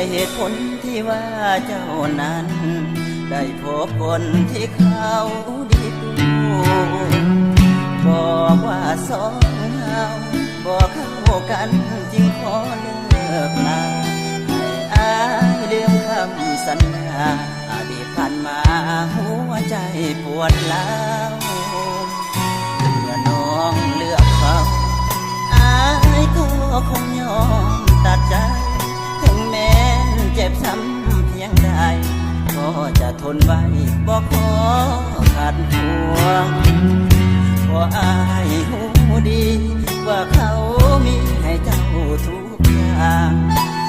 ด้วยเหตุผลที่ว่าเจ้านั้นได้พบคนที่เขาดีกูบอกว่าสองเราบอกเข้ากันจึงขอเลิกลาให้อายลืมคำสัญญาอดีตผ่านมาหัวใจปวดร้าวเมื่อน้องเลือกเขาอายก็คงยอมตัดใจถึงแม้นเจ็บช้ำเพียงใดก็จะทนไว้บอกขอขัดขวงเพราะอายหูดีว่าเขามีให้เจ้าทุกอย่าง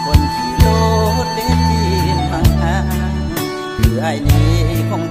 คนที่โลดเด็ดจีนห่างคือไอ้นี้คง